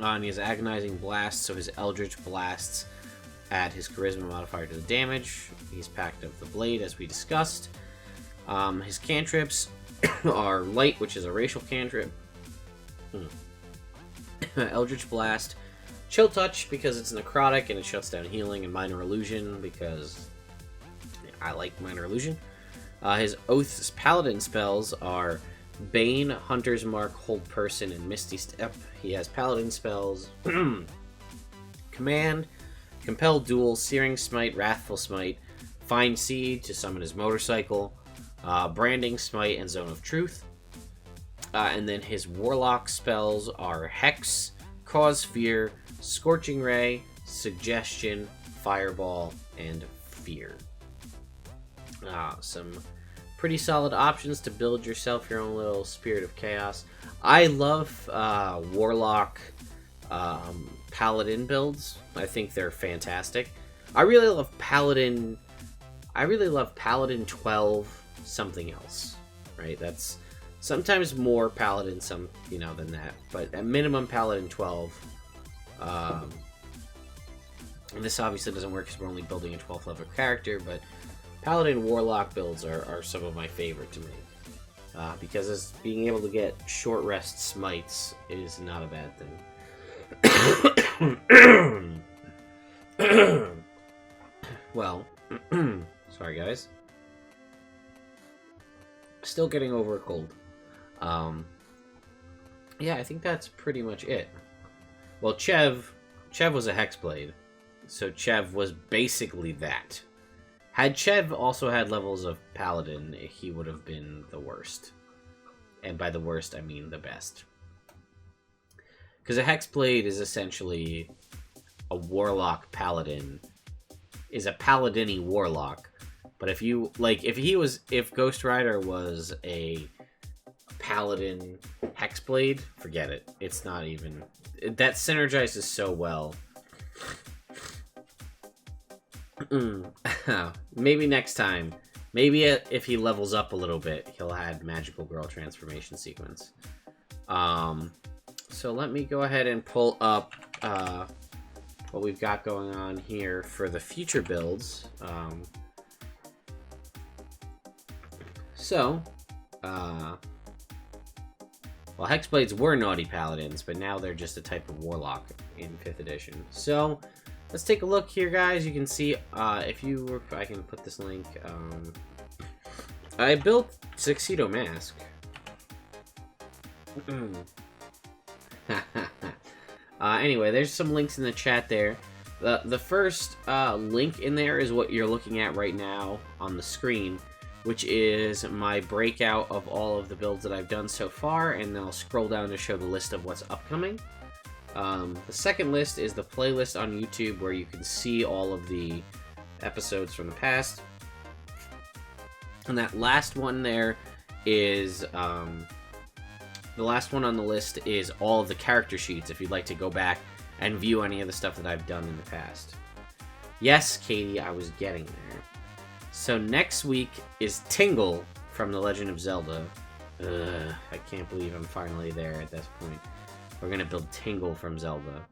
And he has Agonizing Blast, so his Eldritch Blasts add his Charisma modifier to the damage. He's Pact of the Blade, as we discussed. His cantrips are Light, which is a racial cantrip. Eldritch Blast. Chill Touch, because it's necrotic and it shuts down healing, and Minor Illusion, because I like Minor Illusion. His Oath's Paladin spells are Bane, Hunter's Mark, Hold Person, and Misty Step. He has Paladin spells Command, Compel Duel, Searing Smite, Wrathful Smite, Find Seed to summon his motorcycle, Branding Smite, and Zone of Truth. And then his Warlock spells are Hex, Cause Fear, Scorching Ray, Suggestion, Fireball, and Fear. Some pretty solid options to build yourself your own little Spirit of Chaos. I love Warlock Paladin builds. I think they're fantastic. I really love Paladin 12 something else, right? That's sometimes more Paladin than that, but at minimum Paladin 12. And this obviously doesn't work because we're only building a 12th level character, but Paladin Warlock builds are some of my favorite to me. Because as being able to get short rest smites is not a bad thing. Well, sorry guys. Still getting over a cold. Yeah, I think that's pretty much it. Well, Chev was a Hexblade, so Chev was basically that. Had Chev also had levels of Paladin, he would have been the worst. And by the worst, I mean the best. Because a Hexblade is essentially a Warlock Paladin. Is a Paladin-y Warlock. But if Ghost Rider was a Paladin Hexblade, forget it. It's not even... That synergizes so well. Maybe next time. Maybe if he levels up a little bit, he'll add Magical Girl transformation sequence. So let me go ahead and pull up what we've got going on here for the future builds. Well, Hexblades were Naughty Paladins, but now they're just a type of Warlock in 5th edition. So, let's take a look here, guys. You can see, I can put this link. I built Tuxedo Mask. Anyway, there's some links in the chat there. The first link in there is what you're looking at right now on the screen, which is my breakout of all of the builds that I've done so far, and then I'll scroll down to show the list of what's upcoming. The second list is the playlist on YouTube, where you can see all of the episodes from the past. And that last one there is, the last one on the list is all of the character sheets, if you'd like to go back and view any of the stuff that I've done in the past. Yes, Katie, I was getting there. So next week is Tingle from The Legend of Zelda. I can't believe I'm finally there at this point. We're going to build Tingle from Zelda.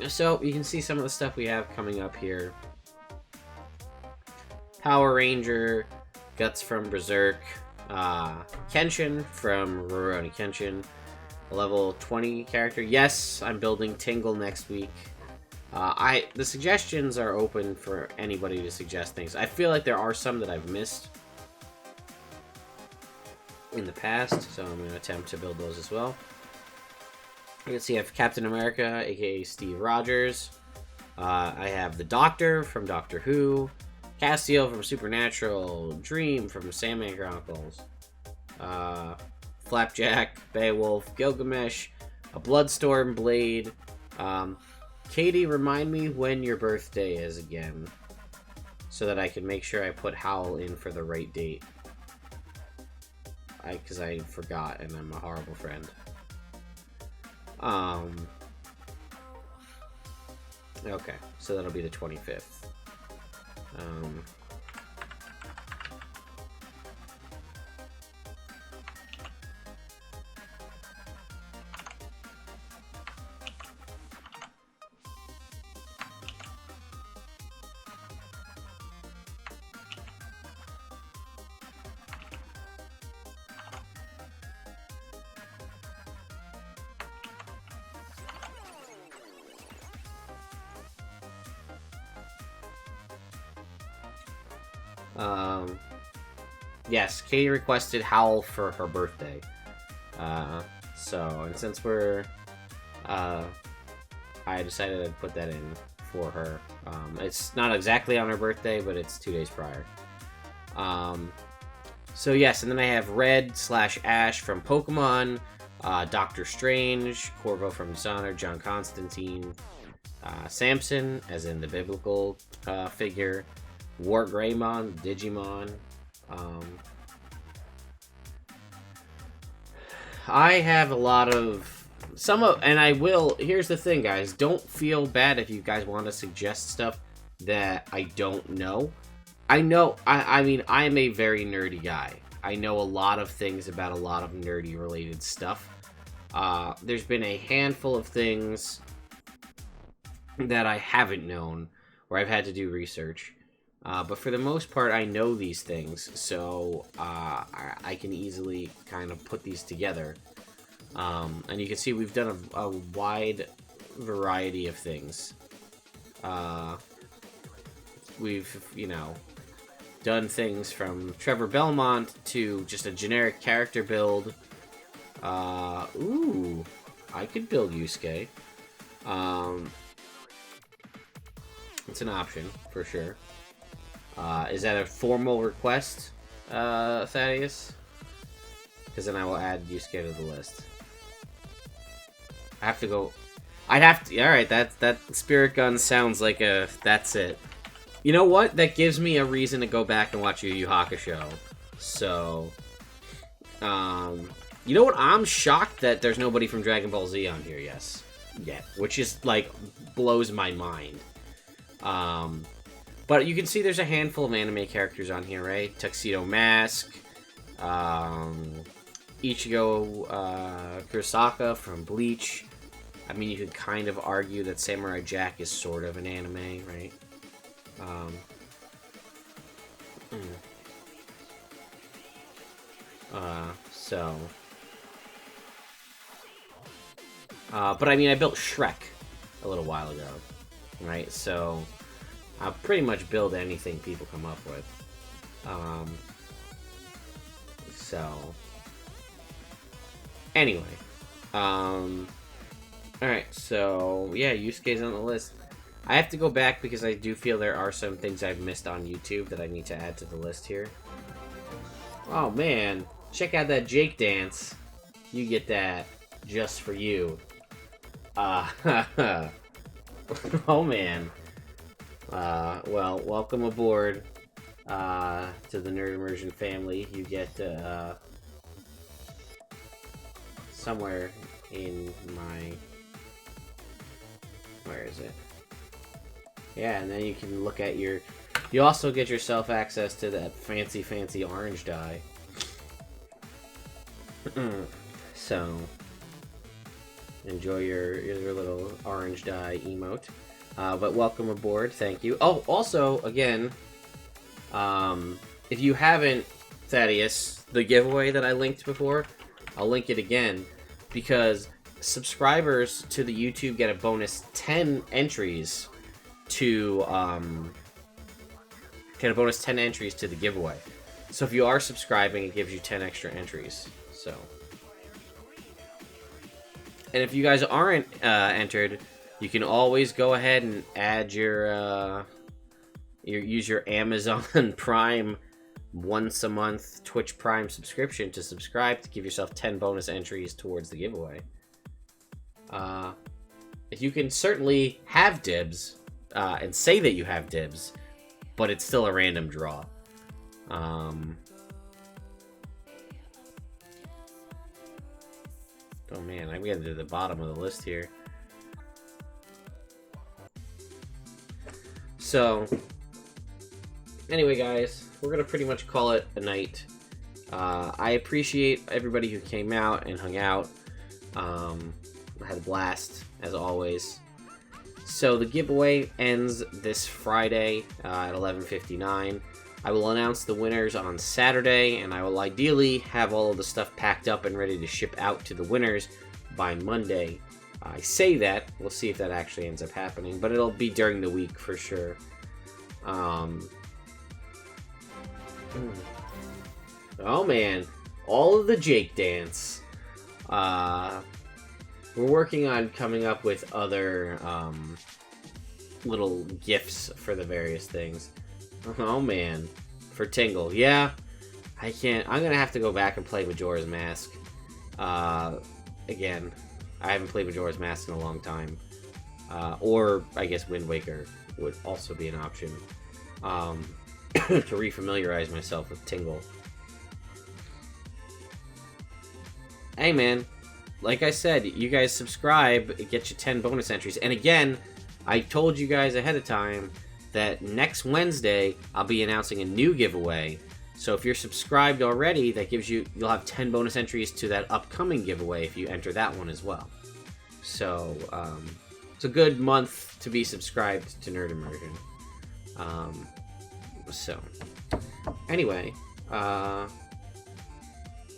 So you can see some of the stuff we have coming up here. Power Ranger, Guts from Berserk, Kenshin from Rurouni Kenshin, a level 20 character. Yes, I'm building Tingle next week. The suggestions are open for anybody to suggest things. I feel like there are some that I've missed in the past, so I'm going to attempt to build those as well. You can see I have Captain America, aka Steve Rogers. I have the Doctor from Doctor Who, Castiel from Supernatural, Dream from Sandman Chronicles, Flapjack, Beowulf, Gilgamesh, a Bloodstorm Blade. Katie, remind me when your birthday is again, so that I can make sure I put Howl in for the right date. Because I forgot, and I'm a horrible friend. Okay, so that'll be the 25th. Um, yes, Katie requested Howl for her birthday. And since we're, I decided I'd put that in for her. It's not exactly on her birthday, but it's 2 days prior. So yes, and then I have Red/Ash from Pokemon, Doctor Strange, Corvo from Dishonored, John Constantine, Samson, as in the biblical figure, War Greymon, Digimon. I have a lot of and I will. Here's the thing, guys. Don't feel bad if you guys want to suggest stuff that I don't know. I know. I mean, I'm a very nerdy guy. I know a lot of things about a lot of nerdy related stuff. There's been a handful of things that I haven't known where I've had to do research. But for the most part, I know these things, so I can easily kind of put these together. And you can see we've done a wide variety of things. We've, done things from Trevor Belmont to just a generic character build. Ooh, I could build Yusuke. It's an option, for sure. Is that a formal request, Thaddeus? Because then I will add Yusuke to the list. I have to go... I'd have to... Alright, that Spirit Gun sounds like a... That's it. You know what? That gives me a reason to go back and watch Yu Yu Hakusho. So... you know what? I'm shocked that there's nobody from Dragon Ball Z on here, yet. Which is, like, blows my mind. But you can see there's a handful of anime characters on here, right? Tuxedo Mask, Ichigo Kurosaka from Bleach. I mean, you could kind of argue that Samurai Jack is sort of an anime, right? But I mean, I built Shrek a little while ago, right? So... I'll pretty much build anything people come up with. Anyway. Alright, so, yeah, Yusuke's on the list. I have to go back because I do feel there are some things I've missed on YouTube that I need to add to the list here. Oh, man. Check out that Jake dance. You get that just for you. Oh, man. Well, welcome aboard to the Nerd Immersion family. You get somewhere in my... Where is it? Yeah, and then you can look at your... You also get yourself access to that fancy orange dye. So, enjoy your little orange dye emote. But welcome aboard, thank you. Oh, also, again, if you haven't, Thaddeus, the giveaway that I linked before, I'll link it again, because subscribers to the YouTube get a bonus 10 entries to, get a bonus 10 entries to the giveaway. So if you are subscribing, it gives you 10 extra entries, so. And if you guys aren't entered... You can always go ahead and add use your Amazon Prime once a month Twitch Prime subscription to subscribe to give yourself 10 bonus entries towards the giveaway. You can certainly have dibs and say that you have dibs, but it's still a random draw. Oh man, I'm getting to the bottom of the list here. So, Anyway, guys, we're gonna pretty much call it a night. I appreciate everybody who came out and hung out. I had a blast, as always. So the giveaway ends this Friday at 11:59. I will announce the winners on Saturday, and I will ideally have all of the stuff packed up and ready to ship out to the winners by Monday. I say that, we'll see if that actually ends up happening, but it'll be during the week for sure. Oh man, all of the Jake dance. We're working on coming up with other little gifts for the various things. Oh man, for Tingle, yeah. I'm gonna have to go back and play Majora's Mask. Again, I haven't played Majora's Mask in a long time. Or I guess Wind Waker would also be an option. To refamiliarize myself with Tingle. Hey man, like I said, you guys subscribe, it gets you 10 bonus entries. And again, I told you guys ahead of time that next Wednesday I'll be announcing a new giveaway. So if you're subscribed already, that gives you'll have 10 bonus entries to that upcoming giveaway if you enter that one as well. So it's a good month to be subscribed to Nerd Immersion. So anyway, I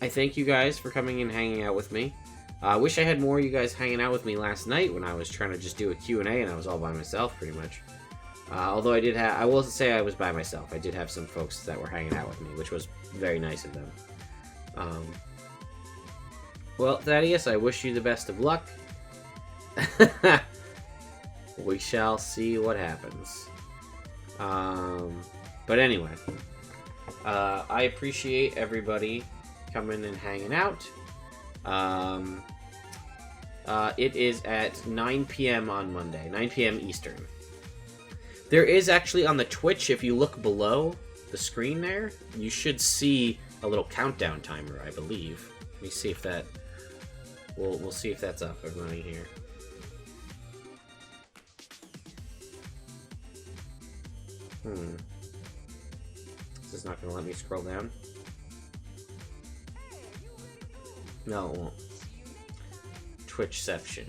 thank you guys for coming and hanging out with me. I wish I had more of you guys hanging out with me last night when I was trying to just do a Q&A and I was all by myself pretty much. Although I will say I was by myself. I did have some folks that were hanging out with me, which was very nice of them. Well, Thaddeus, I wish you the best of luck. We shall see what happens. But anyway, I appreciate everybody coming and hanging out. It is at 9 p.m. on Monday, 9 p.m. Eastern. There is actually on the Twitch, if you look below the screen there, you should see a little countdown timer, I believe. Let me see if that... We'll see if that's up and running here. This is not going to let me scroll down. No, it won't. Twitchception.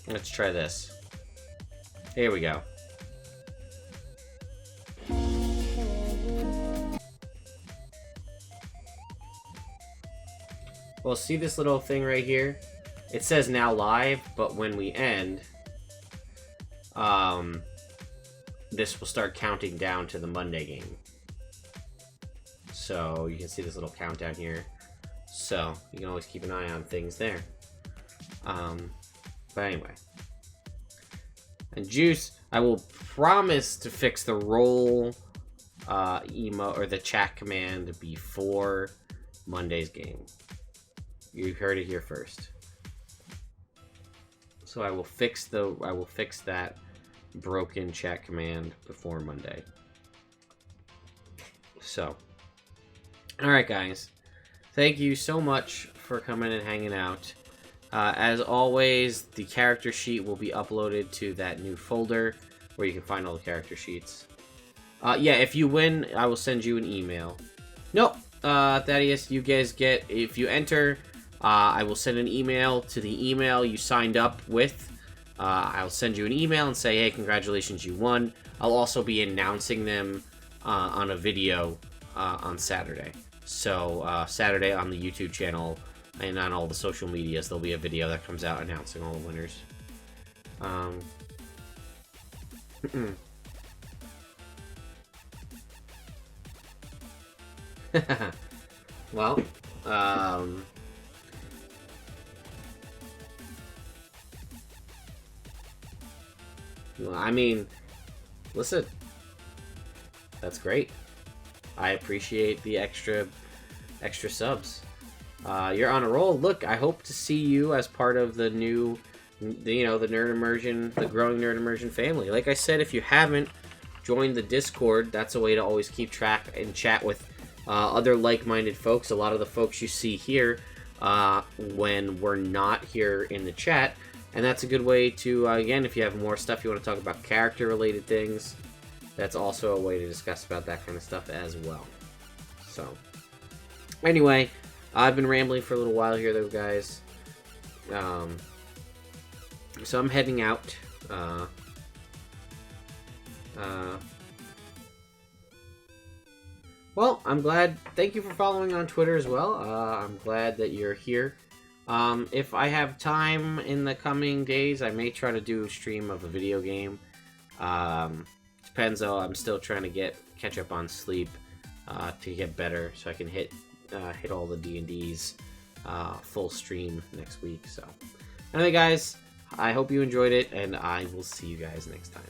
Let's try this. Here we go. Well, see this little thing right here? It says now live, but when we end, this will start counting down to the Monday game. So you can see this little countdown here. So you can always keep an eye on things there. But anyway. And Juice, I will promise to fix the roll emo or the chat command before Monday's game. You heard it here first. So I will fix that broken chat command before Monday. So, all right, guys. Thank you so much for coming and hanging out. As always, the character sheet will be uploaded to that new folder where you can find all the character sheets. Yeah, if you win, I will send you an email. Nope, Thaddeus, you guys get, if you enter, I will send an email to the email you signed up with. I'll send you an email and say, hey, congratulations, you won. I'll also be announcing them on a video on Saturday. So, Saturday on the YouTube channel and on all the social medias, there'll be a video that comes out announcing all the winners. Well, I mean, listen, that's great. I appreciate the extra subs. You're on a roll. Look, I hope to see you as part of the new you know, the Nerd Immersion, the growing Nerd Immersion family. Like I said, if you haven't joined the Discord, that's a way to always keep track and chat with other like-minded folks. A lot of the folks you see here when we're not here in the chat, and that's a good way to, again, if you have more stuff you want to talk about, character-related things, that's also a way to discuss about that kind of stuff as well. So, anyway, I've been rambling for a little while here, though, guys. So I'm heading out. Well, I'm glad. Thank you for following on Twitter as well. I'm glad that you're here. If I have time in the coming days, I may try to do a stream of a video game. Depends, though. I'm still trying to catch up on sleep to get better, so I can hit all the D&Ds full stream next week. So, anyway, guys, I hope you enjoyed it, and I will see you guys next time.